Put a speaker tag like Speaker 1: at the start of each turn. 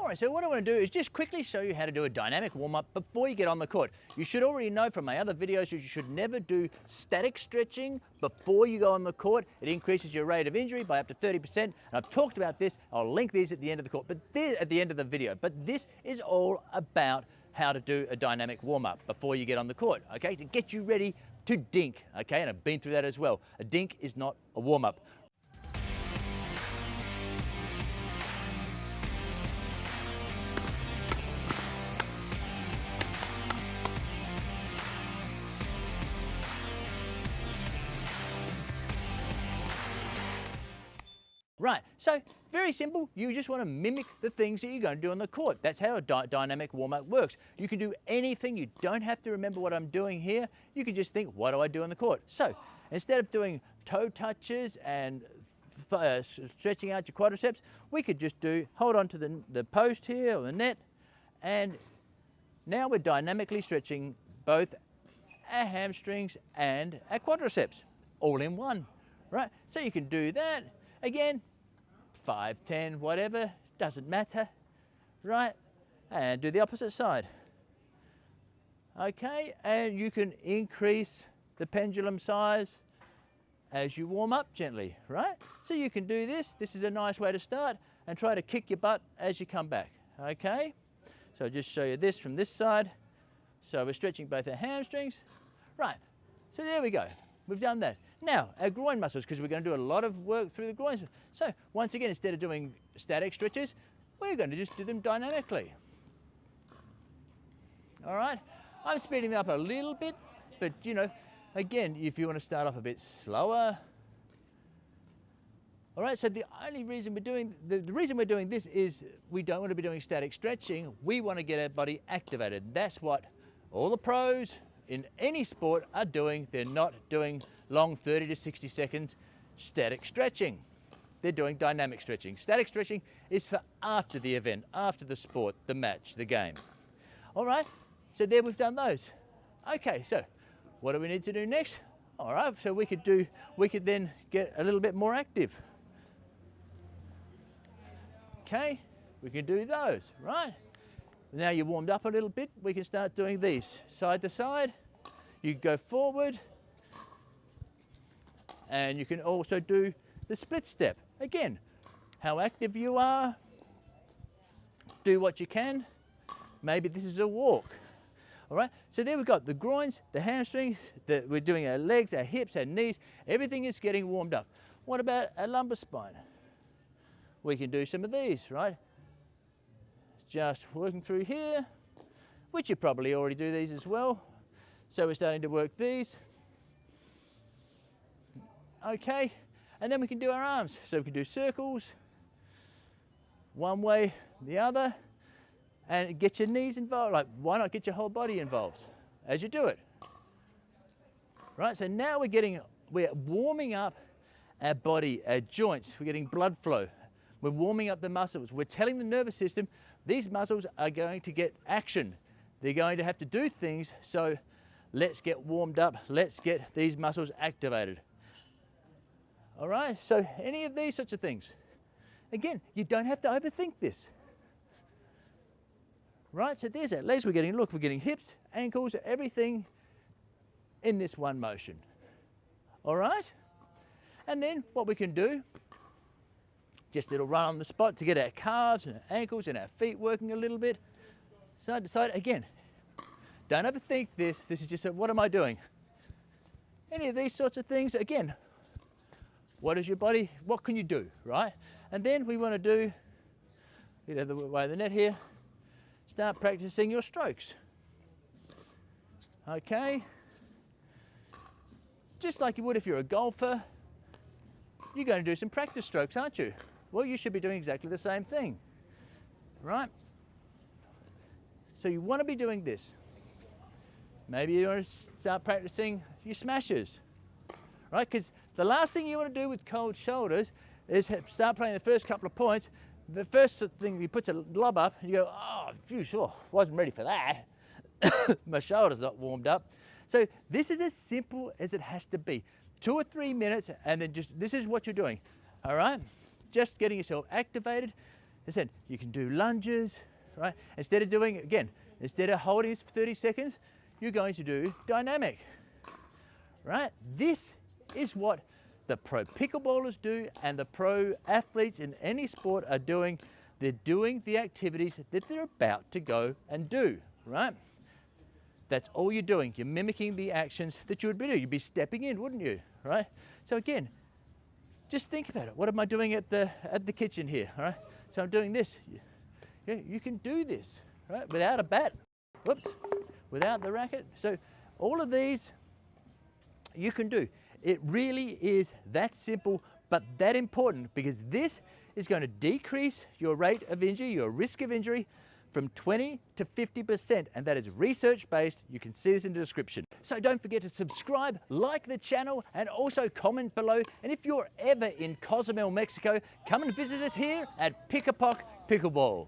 Speaker 1: Alright, so what I want to do is just quickly show you how to do a dynamic warm-up before you get on the court. You should already know from my other videos you should never do static stretching before you go on the court. It increases your rate of injury by up to 30%. And I've talked about this. I'll link these at the end of the court, at the end of the video. But this is all about how to do a dynamic warm-up before you get on the court, okay? To get you ready to dink, okay? And I've been through that as well. A dink is not a warm-up. Right, so very simple. You just want to mimic the things that you're going to do on the court. That's how a dynamic warm-up works. You can do anything. You don't have to remember what I'm doing here. You can just think, what do I do on the court? So instead of doing toe touches and stretching out your quadriceps, we could just hold on to the post here or the net, and now we're dynamically stretching both our hamstrings and our quadriceps all in one, right? So you can do that. Again, 5, 10, whatever, doesn't matter, right? And do the opposite side. Okay, and you can increase the pendulum size as you warm up gently, right? So you can do this. This is a nice way to start, and try to kick your butt as you come back, okay? So I'll just show you this from this side. So we're stretching both our hamstrings. Right, so there we go. We've done that. Now, our groin muscles, because we're going to do a lot of work through the groins. So once again, instead of doing static stretches, we're going to just do them dynamically. All right, I'm speeding up a little bit, but you know, again, if you want to start off a bit slower. All right, so the only reason we're doing, the reason we're doing this is we don't want to be doing static stretching. We want to get our body activated. That's what all the pros in any sport are doing. They're not doing long 30 to 60 seconds static stretching. They're doing dynamic stretching. Static stretching is for after the event, after the sport, the match, the game. All right, so there we've done those. Okay, so what do we need to do next? All right, so we could then get a little bit more active. Okay, we can do those, right? Now you're warmed up a little bit, we can start doing these. Side to side, you go forward, and you can also do the split step. Again, how active you are, do what you can. Maybe this is a walk. All right, so there we've got the groins, the hamstrings, we're doing our legs, our hips, our knees, everything is getting warmed up. What about our lumbar spine? We can do some of these, right? Just working through here, which you probably already do these as well. So we're starting to work these. Okay, and then we can do our arms. So we can do circles, one way, the other, and get your knees involved. Like, why not get your whole body involved as you do it? Right, so now we're warming up our body, our joints. We're getting blood flow. We're warming up the muscles. We're telling the nervous system these muscles are going to get action. They're going to have to do things, so let's get warmed up. Let's get these muscles activated. All right, so any of these sorts of things. Again, you don't have to overthink this. Right, so there's our legs. We're getting hips, ankles, everything in this one motion. All right, and then what we can do, just a little run on the spot to get our calves and our ankles and our feet working a little bit. Side to side, again, don't overthink this. This is just what am I doing? Any of these sorts of things, again, what is your body, what can you do, right? And then we want to do, get out of the way of the net here, start practicing your strokes. Okay, just like you would if you're a golfer, you're going to do some practice strokes, aren't you? Well, you should be doing exactly the same thing, right? So you want to be doing this. Maybe you want to start practicing your smashes, right? Because the last thing you want to do with cold shoulders is start playing the first couple of points. The first thing, you put a lob up, and you go, oh, geez, wasn't ready for that. My shoulder's not warmed up. So this is as simple as it has to be. 2 or 3 minutes, and then this is what you're doing, all right? Just getting yourself activated. I said, you can do lunges, right? Instead of doing, again, instead of holding this for 30 seconds, you're going to do dynamic, right? This is what the pro pickleballers do and the pro athletes in any sport are doing. They're doing the activities that they're about to go and do, right? That's all you're doing. You're mimicking the actions that you would be doing. You'd be stepping in, wouldn't you, right? So again, just think about it. What am I doing at the kitchen here, all right? So I'm doing this. Yeah, you can do this, right? Without a bat, whoops, without the racket. So all of these you can do. It really is that simple, but that important, because this is going to decrease your rate of injury, your risk of injury, from 20 to 50%, and that is research-based. You can see this in the description. So don't forget to subscribe, like the channel, and also comment below. And if you're ever in Cozumel, Mexico, come and visit us here at Pickleball.